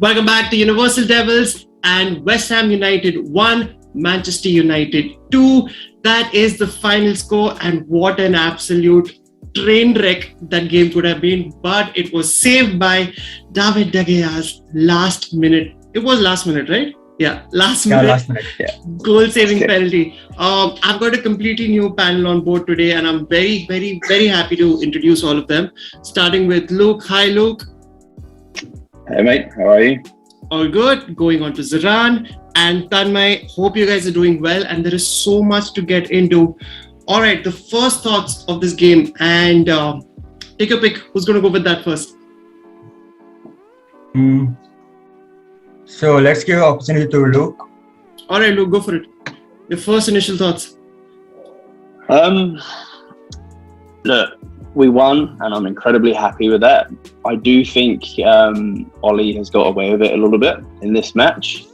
Welcome back to Universal Devils, and West Ham United 1, Manchester United 2. That is the final score, and what an absolute train wreck that game could have been. But it was saved by David De Gea's last minute. It was last minute, right? Yeah, last minute. Yeah. Goal-saving penalty. I've got a completely new panel on board today, and I'm very, very, very happy to introduce all of them. Starting with Luke. Hi, Luke. Hey, mate. How are you? All good. Going on to Zaran and Tanmay. Hope you guys are doing well, and there is so much to get into. All right, the first thoughts of this game, and take a pick. Who's going to go with that first? So let's give opportunity to Luke. All right, Luke, go for it. Your first initial thoughts. Look, we won, and I'm incredibly happy with that. I do think Ollie has got away with it a little bit in this match.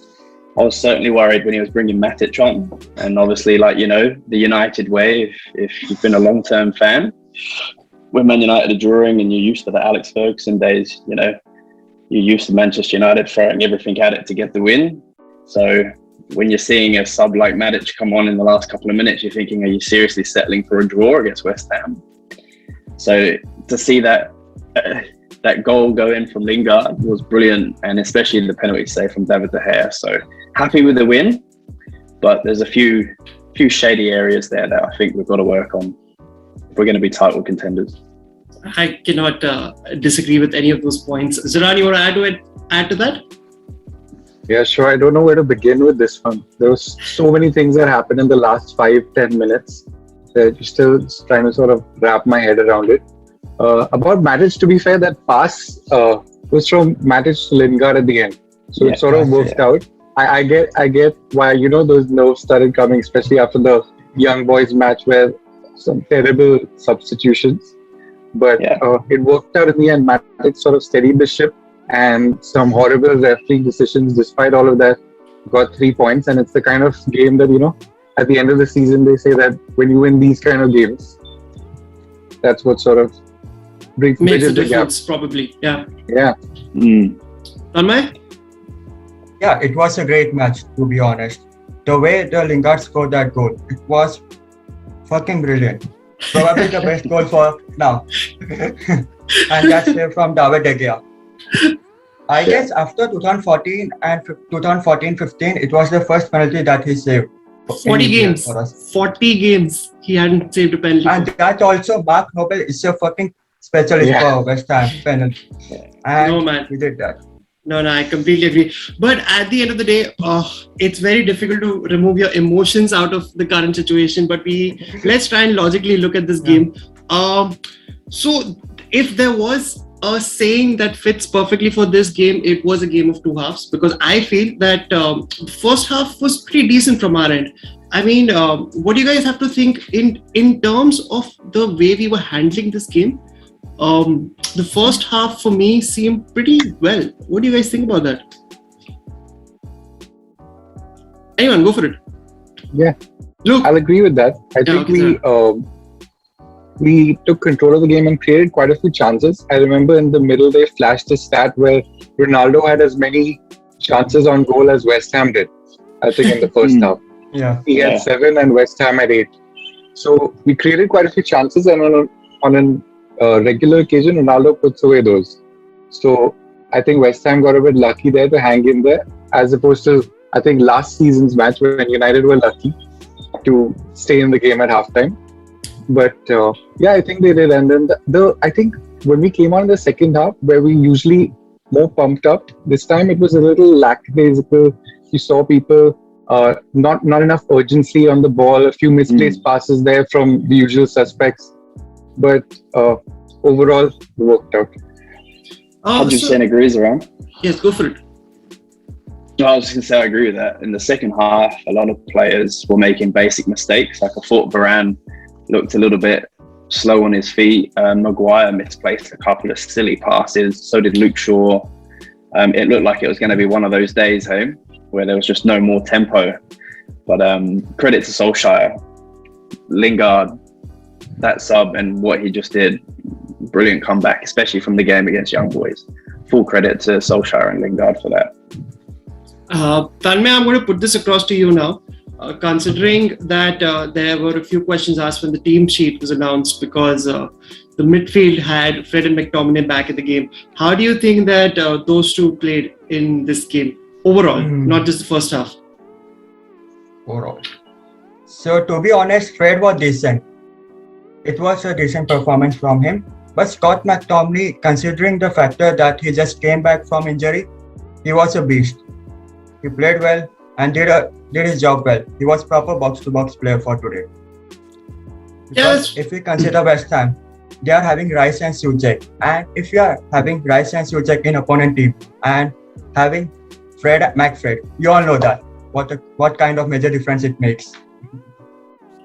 I was certainly worried when he was bringing Matic on, and obviously, the United way. If you've been a long-term fan, when Man United are drawing, and you're used to the Alex Ferguson days, you're used to Manchester United throwing everything at it to get the win. So when you're seeing a sub like Matic come on in the last couple of minutes, you're thinking, are you seriously settling for a draw against West Ham? So to see that goal go in from Lingard was brilliant, and especially the penalty save from David De Gea. So happy with the win, but there's a few shady areas there that I think we've got to work on if we're going to be title contenders. I cannot disagree with any of those points. Zaran, you want to add to that? Yeah, sure. I don't know where to begin with this one. There was so many things that happened in the last 5-10 minutes that I'm still trying to sort of wrap my head around it. About Matic, to be fair, that pass was from Matic to Lingard at the end. So it sort of worked out. I get why, those nerves started coming, especially after the young boys match where some terrible substitutions. But it worked out in the end. Matic sort of steadied the ship, and some horrible refereeing decisions, despite all of that, got 3 points. And it's the kind of game that, at the end of the season, they say that when you win these kind of games, that's what sort of makes a difference, probably. Yeah. Tanmay? Yeah, it was a great match, to be honest. The way the Lingard scored that goal, it was fucking brilliant. Probably the best goal for now. And that's from David De Gea. I guess after 2014 and 2014-15, it was the first penalty that he saved. 40 games. For us. 40 games. He hadn't saved a penalty. And that also, Mark Noble is a fucking specialist for West Ham penalty. And he did that. No, I completely agree. But at the end of the day, it's very difficult to remove your emotions out of the current situation. But let's try and logically look at this game. So if there was a saying that fits perfectly for this game, it was a game of two halves, because I feel that the first half was pretty decent from our end. I mean, what do you guys have to think in terms of the way we were handling this game? The first half for me seemed pretty well. What do you guys think about that? Anyone, go for it. Yeah, Luke. I'll agree with that. I think we took control of the game and created quite a few chances. I remember in the middle they flashed a stat where Ronaldo had as many chances on goal as West Ham did, I think, in the first half. Yeah. He had 7 and West Ham had 8. So we created quite a few chances, and on a regular occasion, Ronaldo puts away those. So I think West Ham got a bit lucky there to hang in there, as opposed to, I think, last season's match when United were lucky to stay in the game at halftime. But I think they did. And then I think when we came on in the second half, where we usually more pumped up, this time it was a little lackadaisical. You saw people not enough urgency on the ball, a few misplaced passes there from the usual suspects. But overall, it worked out. 100% agrees around. Yes, go for it. No, I was just going to say I agree with that. In the second half, a lot of players were making basic mistakes. Like I thought Varane looked a little bit slow on his feet. Maguire misplaced a couple of silly passes. So did Luke Shaw. It looked like it was going to be one of those days home where there was just no more tempo. But credit to Solskjaer. Lingard, that sub and what he just did, brilliant comeback, especially from the game against Young Boys. full credit to Solskjaer and Lingard for that. Tanmay, I'm going to put this across to you now. Considering that there were a few questions asked when the team sheet was announced because the midfield had Fred and McTominay back in the game. How do you think that those two played in this game overall, not just the first half? Overall. So to be honest, Fred was decent. It was a decent performance from him. But Scott McTominay, considering the factor that he just came back from injury, he was a beast. He played well and did his job well. He was proper box-to-box player for today. Because if we consider West Ham, they are having Rice and Soucek. And if you are having Rice and Soucek in opponent team and having McFred, you all know that what kind of major difference it makes.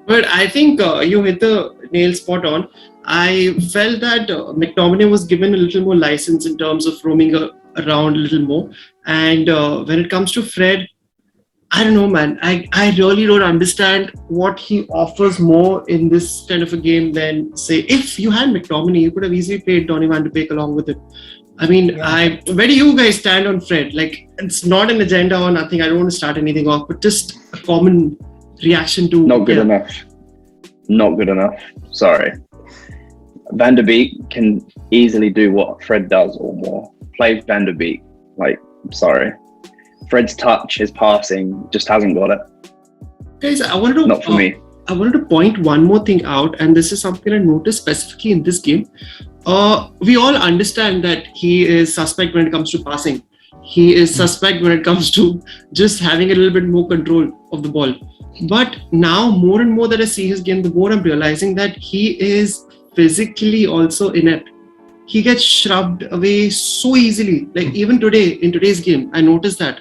But I think you hit the nail spot on. I felt that McTominay was given a little more license in terms of roaming around a little more. And when it comes to Fred, I don't know, man. I really don't understand what he offers more in this kind of a game than, say, if you had McTominay, you could have easily played Donny van de Beek along with it. I mean, where do you guys stand on Fred? Like, it's not an agenda or nothing. I don't want to start anything off, but just a common reaction to... Not good enough. Not good enough. Sorry. Van de Beek can easily do what Fred does or more. Play Van de Beek. Like, sorry. Fred's touch, his passing, just hasn't got it. Guys, I wanted to... Not for me. I wanted to point one more thing out, and this is something I noticed specifically in this game. We all understand that he is suspect when it comes to passing. He is suspect when it comes to just having a little bit more control of the ball. But now, more and more that I see his game, the more I'm realizing that he is physically also inept. He gets shrugged away so easily. Like even today, in today's game, I noticed that.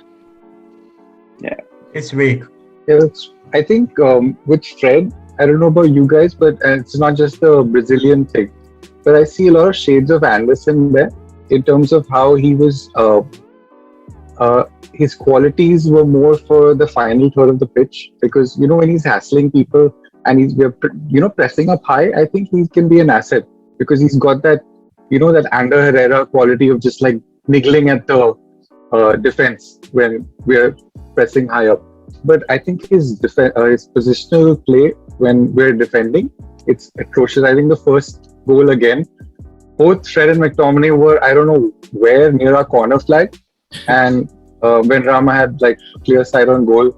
Yeah. It's weak. Yes, I think with Fred, I don't know about you guys, but it's not just the Brazilian thing. But I see a lot of shades of Anderson there in terms of how he was, his qualities were more for the final third of the pitch. Because, you know, when he's hassling people and we're pressing up high, I think he can be an asset because he's got that, you know, that Ander Herrera quality of just like niggling at the defense when we're pressing high up. But I think his positional play when we're defending, it's atrocious. I think the first goal again, both Fred and McTominay were, I don't know where, near our corner flag. And when Rama had like a clear sight on goal,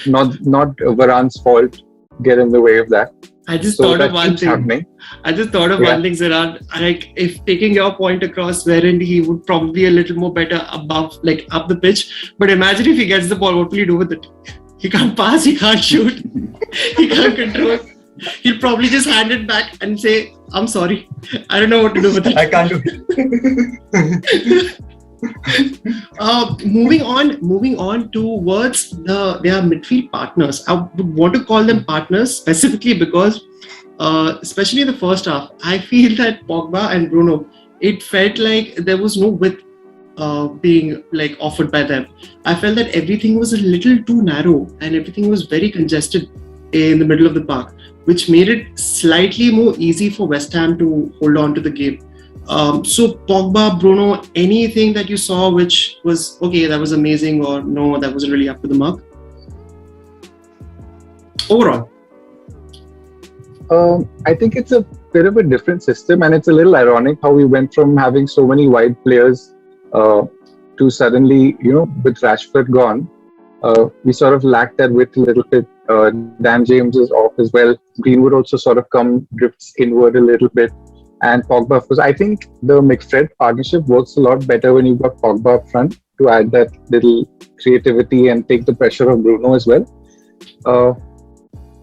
not Varane's fault, get in the way of that. I just thought of one thing. Happening. I just thought of one thing, Zirad. Like, if taking your point across, wherein he would probably be a little more better above, like up the pitch. But imagine if he gets the ball, what will he do with it? He can't pass, he can't shoot, he can't control. He'll probably just hand it back and say, "I'm sorry, I don't know what to do with it." I can't do it. Moving on towards their midfield partners. I would want to call them partners specifically because, especially in the first half, I feel that Pogba and Bruno, it felt like there was no width being like offered by them. I felt that everything was a little too narrow and everything was very congested in the middle of the park, which made it slightly more easy for West Ham to hold on to the game. So Pogba, Bruno, anything that you saw which was okay, that was amazing, or no, that wasn't really up to the mark? Overall, I think it's a bit of a different system, and it's a little ironic how we went from having so many wide players to suddenly, you know, with Rashford gone, we sort of lacked that width a little bit. Dan James is off as well. Greenwood also sort of drifts inward a little bit. And Pogba, because I think the McFred partnership works a lot better when you've got Pogba up front to add that little creativity and take the pressure of Bruno as well.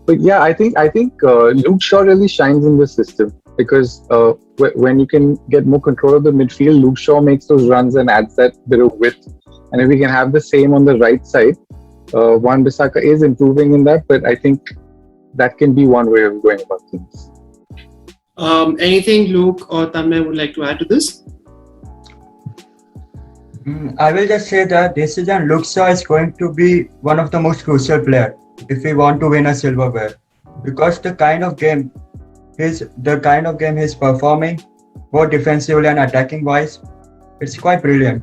But yeah, I think Luke Shaw really shines in this system because when you can get more control of the midfield, Luke Shaw makes those runs and adds that bit of width. And if we can have the same on the right side, Wan-Bissaka is improving in that, but I think that can be one way of going about things. Anything Luke or Tanmay would like to add to this? I will just say that this season Luke Shaw is going to be one of the most crucial players if we want to win a silverware, because the kind of game he's performing, both defensively and attacking wise, It's quite brilliant.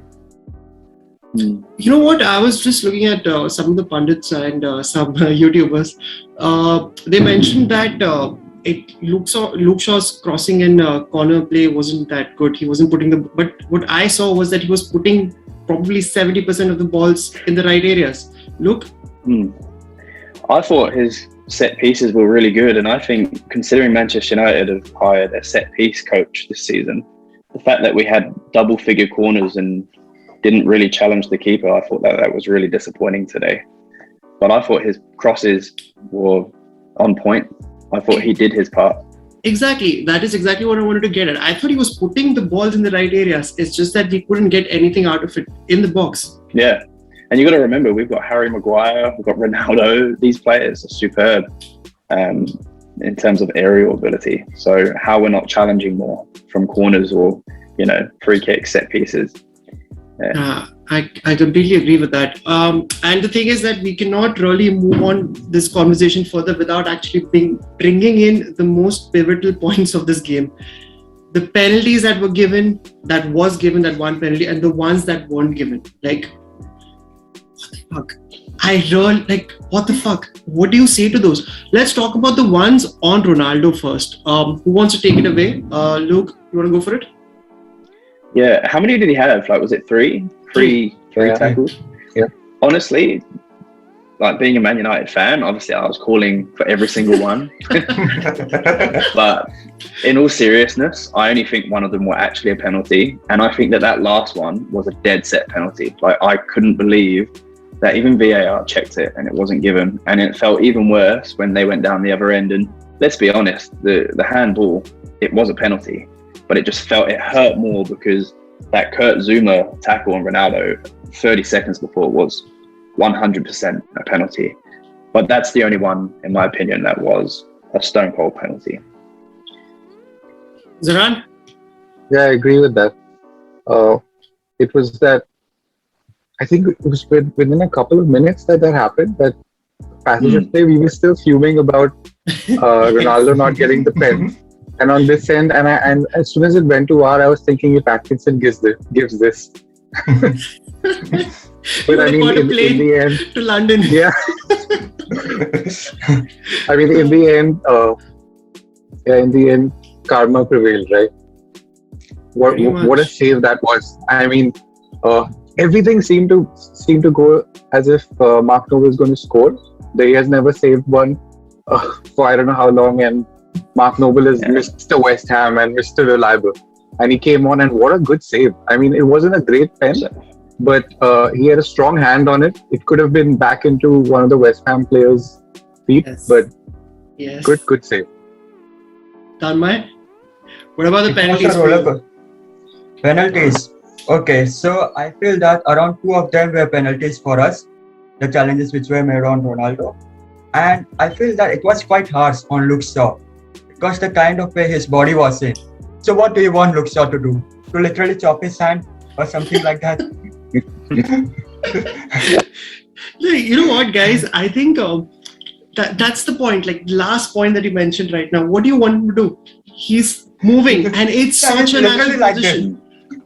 You know what? I was just looking at some of the pundits and some YouTubers. They mentioned that Luke Shaw's crossing and corner play wasn't that good. He wasn't putting but what I saw was that he was putting probably 70% of the balls in the right areas. Luke? I thought his set pieces were really good, and I think considering Manchester United have hired a set piece coach this season, the fact that we had double figure corners and didn't really challenge the keeper, I thought that was really disappointing today. But I thought his crosses were on point. I thought he did his part. Exactly. That is exactly what I wanted to get at. I thought he was putting the balls in the right areas. It's just that we couldn't get anything out of it in the box. Yeah. And you got to remember, we've got Harry Maguire, we've got Ronaldo. These players are superb in terms of aerial ability. So how we're not challenging more from corners or, free kicks, set pieces. Yeah. I completely agree with that. And the thing is that we cannot really move on this conversation further without actually bringing in the most pivotal points of this game. The penalties that were given, that one penalty, and the ones that weren't given. Like, what the fuck? What the fuck? What do you say to those? Let's talk about the ones on Ronaldo first. Who wants to take it away? Luke, you want to go for it? Yeah. How many did he have? Like, was it three? Three tackles? Yeah. Honestly, like being a Man United fan, obviously I was calling for every single one. But in all seriousness, I only think one of them were actually a penalty. And I think that last one was a dead set penalty. Like, I couldn't believe that even VAR checked it and it wasn't given. And it felt even worse when they went down the other end. And let's be honest, the handball, it was a penalty, but it hurt more because that Kurt Zuma tackle on Ronaldo 30 seconds before was 100% a penalty. But that's the only one, in my opinion, that was a stone cold penalty. Zaran? Yeah, I agree with that. It was that, I think it was within a couple of minutes that happened, that passage of play, we were still fuming about Ronaldo not getting the pen. And on this end, and as soon as it went to VAR, I was thinking if Atkinson gives this. But I mean, in the end, to London. Yeah. I mean, in the end, karma prevailed, right? What a save that was! I mean, everything seemed to go as if Mark Noble is going to score. He has never saved one for I don't know how long, and Mark Noble is Mr. West Ham and Mr. Reliable. And he came on, and what a good save. I mean, it wasn't a great pen, but he had a strong hand on it. It could have been back into one of the West Ham players' feet, but good save. Tanmay, what about the penalties? Penalties. Okay, so I feel that around 2 of them were penalties for us, the challenges which were made on Ronaldo. And I feel that it was quite harsh on Luke Shaw because the kind of way his body was in. So what do you want Luke Shaw to do? To literally chop his hand or something like that? You know what, guys? I think that's the point. Like the last point that you mentioned right now. What do you want him to do? He's moving, and it's such a natural position.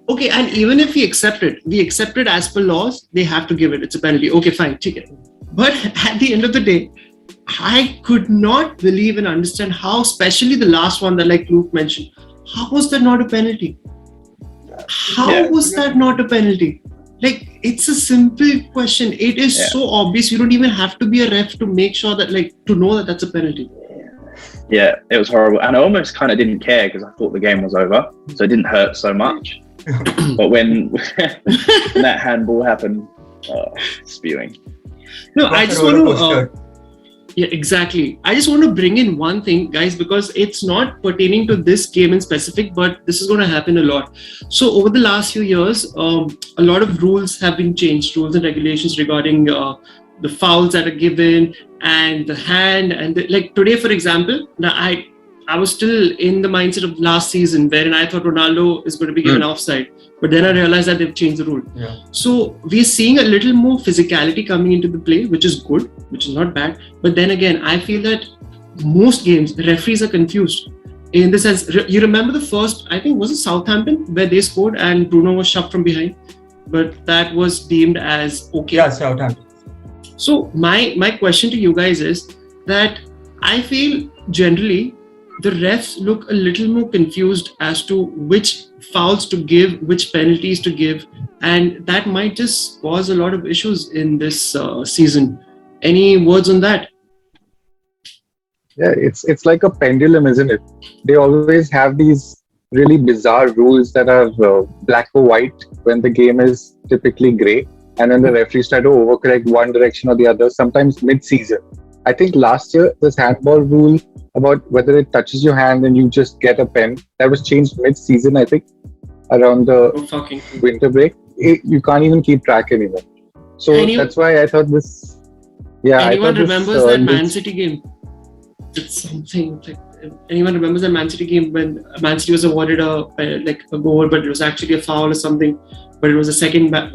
Okay, and even if we accept it as per laws, they have to give it. It's a penalty. Okay, fine, take it. But at the end of the day, I could not believe and understand how, especially the last one that like Luke mentioned, how was that not a penalty? How was that not a penalty? Like, it's a simple question. It is so obvious. You don't even have to be a ref to make sure that, like, to know that that's a penalty. Yeah, it was horrible. And I almost kind of didn't care because I thought the game was over. So it didn't hurt so much. But when that handball happened, spewing. No, I just want to... yeah, exactly. I just want to bring in one thing, guys, because it's not pertaining to this game in specific, but this is going to happen a lot. So over the last few years, a lot of rules have been changed, rules and regulations regarding the fouls that are given and the hand. And like today, for example, now I was still in the mindset of last season wherein I thought Ronaldo is going to be given offside. But then I realized that they've changed the rule. Yeah. So we're seeing a little more physicality coming into the play, which is good, which is not bad. But then again, I feel that most games, the referees are confused. In the sense, you remember the first, I think, was it Southampton, where they scored and Bruno was shoved from behind, but that was deemed as okay. Yeah, Southampton. So my question to you guys is that I feel generally the refs look a little more confused as to which fouls to give, which penalties to give, and that might just cause a lot of issues in this season. Any words on that? Yeah, it's like a pendulum, isn't it? They always have these really bizarre rules that are black or white when the game is typically grey, and then the referees try to overcorrect one direction or the other, sometimes mid-season. I think last year, this handball rule about whether it touches your hand and you just get a pen, that was changed mid-season, I think, around the winter break. You can't even keep track anymore. So that's why I thought this... Yeah, anyone remembers that Man City game? It's something like... Anyone remembers that Man City game when Man City was awarded a goal, but it was actually a foul or something, but it was a second back.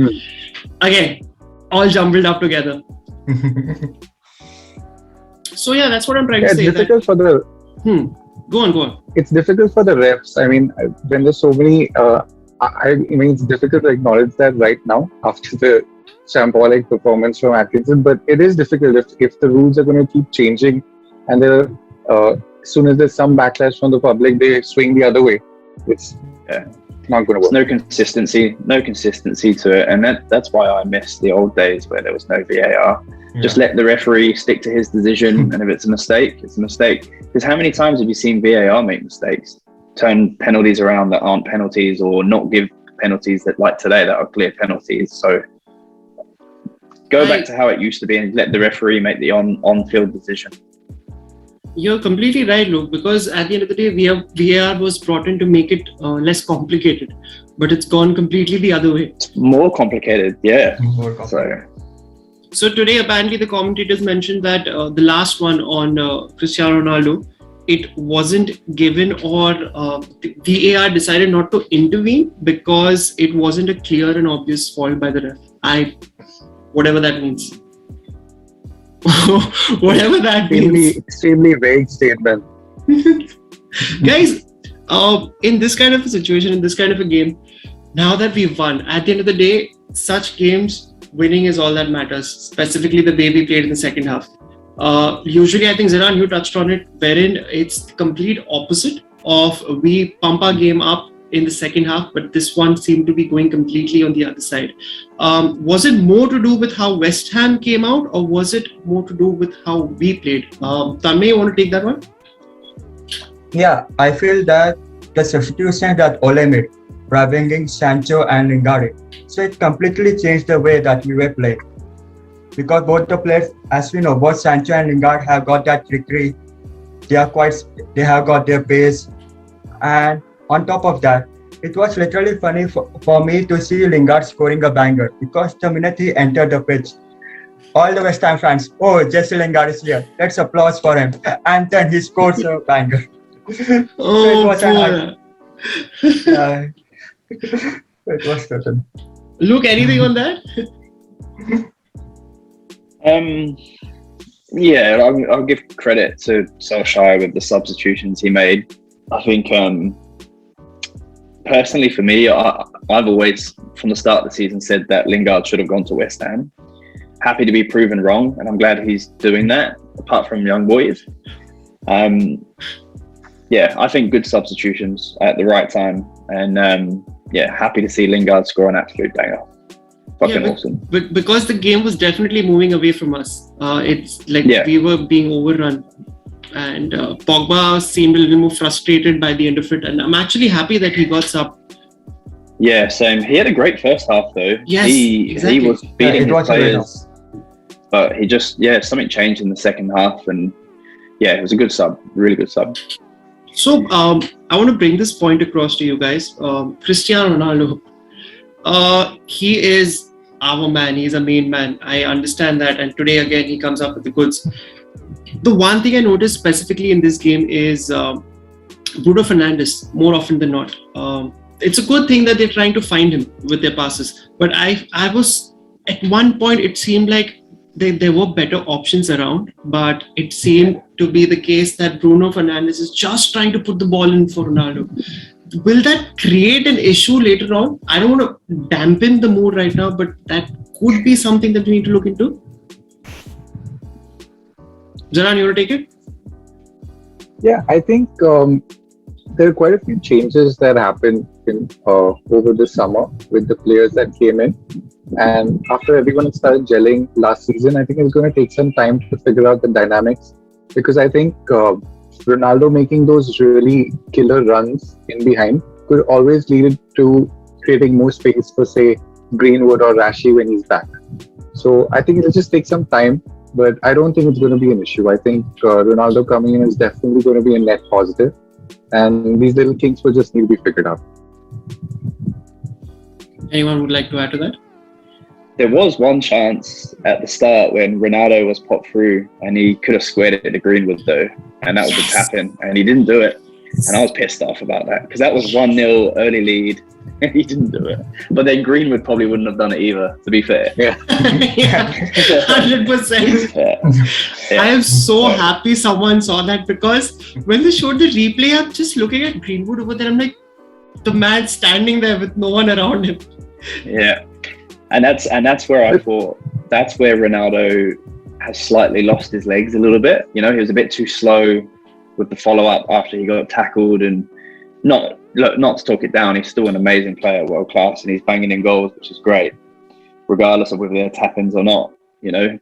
Again, all jumbled up together. So yeah, that's what I'm trying to say. It's difficult for the... Go on. It's difficult for the refs. I mean, when there's so many... I mean, it's difficult to acknowledge that right now after the shambolic performance from Atkinson, but it is difficult if the rules are going to keep changing and as soon as there's some backlash from the public, they swing the other way. It's not going to work. There's no consistency to it, and that's why I miss the old days where there was no VAR. Yeah. Just let the referee stick to his decision, and if it's a mistake, it's a mistake. Because how many times have you seen VAR make mistakes, turn penalties around that aren't penalties, or not give penalties that, like today, that are clear penalties? So go back to how it used to be and let the referee make the on-field decision. You're completely right, Luke, because at the end of the day, VAR was brought in to make it less complicated, but it's gone completely the other way. It's more complicated, yeah. More complicated. So today, apparently, the commentators mentioned that the last one on Cristiano Ronaldo, it wasn't given, or the VAR decided not to intervene because it wasn't a clear and obvious fault by the ref. Whatever that means. Whatever that means. Extremely vague statement. Guys, in this kind of a situation, in this kind of a game, now that we've won, at the end of the day, such games, winning is all that matters, specifically the way we played in the second half. Usually, I think, Ziran, you touched on it, wherein it's the complete opposite of we pump our game up in the second half, but this one seemed to be going completely on the other side. Was it more to do with how West Ham came out, or was it more to do with how we played? Tanmay, you want to take that one? Yeah, I feel that the substitution that Ole made, bringing Sancho and Lingard, so it completely changed the way that we were playing. Because both the players, as we know, both Sancho and Lingard have got that trickery. They have got their pace, and on top of that, it was literally funny for me to see Lingard scoring a banger, because the minute he entered the pitch, all the West Ham fans, Jesse Lingard is here, let's applause for him. And then he scores a banger. It was certain. Luke, anything on that? Yeah, I'll give credit to Solskjaer with the substitutions he made. I think personally for me, I've always, from the start of the season, said that Lingard should have gone to West Ham. Happy to be proven wrong, and I'm glad he's doing that, apart from young boys. Yeah, I think good substitutions at the right time, and happy to see Lingard score an absolute banger. Fucking awesome. Because the game was definitely moving away from us. It's like we were being overrun. And Pogba seemed a little more frustrated by the end of it. And I'm actually happy that he got subbed. Yeah, same. He had a great first half, though. Yes, exactly. He was beating his players. But he just, something changed in the second half. And it was a good sub. Really good sub. So I want to bring this point across to you guys. Cristiano Ronaldo. He is our man. He's a main man. I understand that. And today, again, he comes up with the goods. The one thing I noticed specifically in this game is Bruno Fernandes, more often than not. It's a good thing that they're trying to find him with their passes. But I was, at one point, it seemed like there were better options around, but it seemed to be the case that Bruno Fernandes is just trying to put the ball in for Ronaldo. Will that create an issue later on? I don't want to dampen the mood right now, but that could be something that we need to look into. Zaran, you want to take it? Yeah, I think there are quite a few changes that happened over the summer with the players that came in. And after everyone started gelling last season, I think it's going to take some time to figure out the dynamics. Because I think Ronaldo making those really killer runs in behind could always lead to creating more space for, say, Greenwood or Rashi when he's back. So I think it'll just take some time, but I don't think it's going to be an issue. I think Ronaldo coming in is definitely going to be a net positive, and these little kinks will just need to be figured out. Anyone would like to add to that? There was one chance at the start when Ronaldo was popped through and he could have squared it to Greenwood though, and that was a tap in, and he didn't do it. And I was pissed off about that because that was 1-0 early lead and he didn't do it. But then Greenwood probably wouldn't have done it either, to be fair. Yeah, 100%. Yeah. I am so happy someone saw that, because when they showed the replay, I'm just looking at Greenwood over there. I'm like, the man standing there with no one around him. Yeah. And that's where I thought where Ronaldo has slightly lost his legs a little bit. You know, he was a bit too slow with the follow-up after he got tackled, and not to talk it down, he's still an amazing player, world class, and he's banging in goals, which is great, regardless of whether they're tap-ins or not, you know.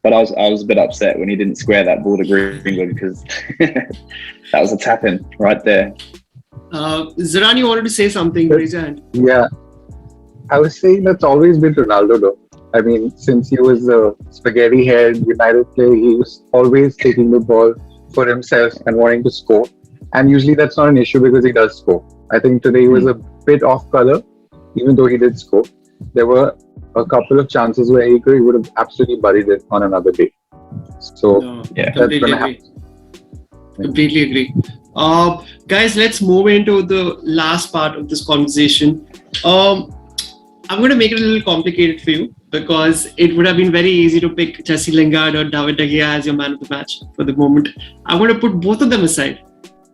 But I was a bit upset when he didn't square that ball to Greenwood, because that was a tap-in right there. Zaran, you wanted to say something, raise your hand. Yeah, I was saying that's always been Ronaldo though. I mean, since he was a spaghetti-haired United player, he was always taking the ball for himself and wanting to score. And usually that's not an issue because he does score. I think today he was a bit off color, even though he did score. There were a couple of chances where he would have absolutely buried it on another day. So yeah, that's going to happen. Completely agree. Guys, let's move into the last part of this conversation. I'm going to make it a little complicated for you, because it would have been very easy to pick Jesse Lingard or David De Gea as your man of the match for the moment. I'm going to put both of them aside.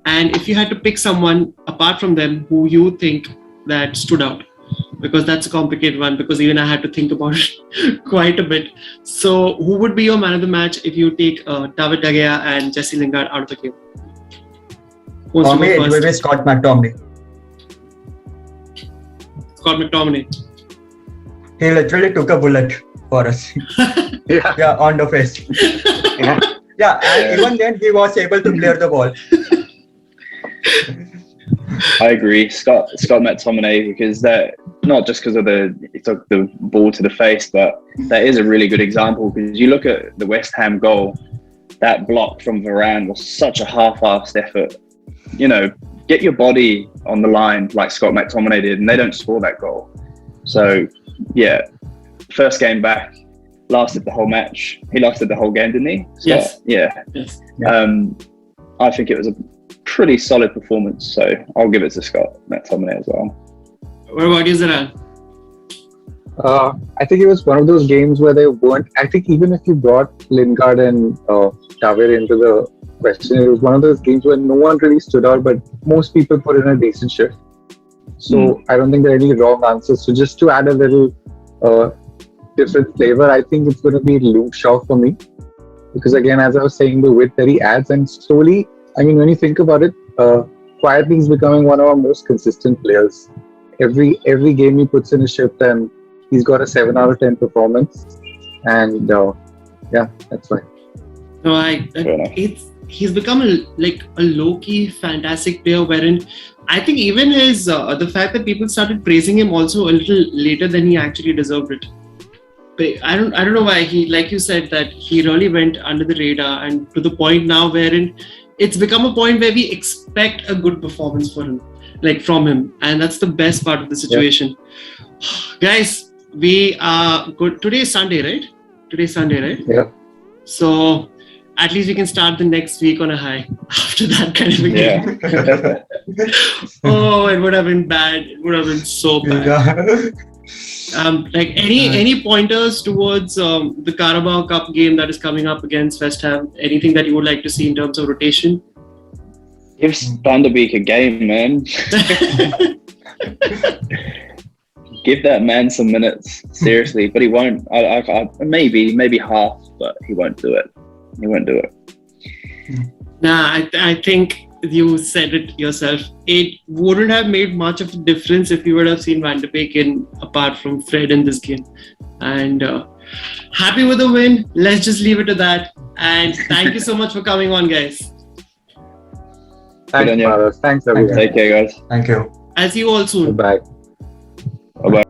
And if you had to pick someone apart from them who you think that stood out, because that's a complicated one, because even I had to think about it quite a bit. So who would be your man of the match if you take David De Gea and Jesse Lingard out of the game? For me, it will be Scott McTominay. Scott McTominay. He literally took a bullet for us. Yeah, on the face. Yeah, and even then he was able to clear the ball. I agree, Scott McTominay, because that, not just because of he took the ball to the face, but that is a really good example. Because you look at the West Ham goal, that block from Varane was such a half-assed effort. You know, get your body on the line like Scott McTominay did, and they don't score that goal. So yeah, first game back, lasted the whole match. He lasted the whole game, didn't he? Scott? Yes. Yeah. Yes. I think it was a pretty solid performance, so I'll give it to Scott McTominay as well. What about you, Zaran? I think it was one of those games where they weren't. I think even if you brought Lingard and David into the question, it was one of those games where no one really stood out, but most people put in a decent shift. So I don't think there are any wrong answers. So just to add a little different flavor, I think it's going to be Luke Shaw for me. Because again, as I was saying, the width that he adds, and slowly, I mean, when you think about it, quietly he's becoming one of our most consistent players. Every game he puts in a shift, and he's got a 7 out of 10 performance. And yeah, that's fine. No, he's become a low-key fantastic player, wherein I think even his the fact that people started praising him also a little later than he actually deserved it. But I don't know why he, like you said, that he really went under the radar, and to the point now wherein it's become a point where we expect a good performance from him, and that's the best part of the situation. Yeah. Guys, we are good. Today is Sunday, right? Yeah. So at least we can start the next week on a high after that kind of a game. Yeah. Oh, it would have been bad. It would have been so bad. Like any pointers towards the Carabao Cup game that is coming up against West Ham? Anything that you would like to see in terms of rotation? Give Van de Beek a game, man. Give that man some minutes, seriously. But he won't. I maybe half, but he won't do it. He won't do it. Nah, I think you said it yourself. It wouldn't have made much of a difference if you would have seen Van de Beek in, apart from Fred in this game. And happy with the win. Let's just leave it to that. And thank you so much for coming on, guys. Thanks, on you. Paras. Thanks, everyone. Take care, guys. Thank you. I'll see you all soon. Bye. Bye-bye.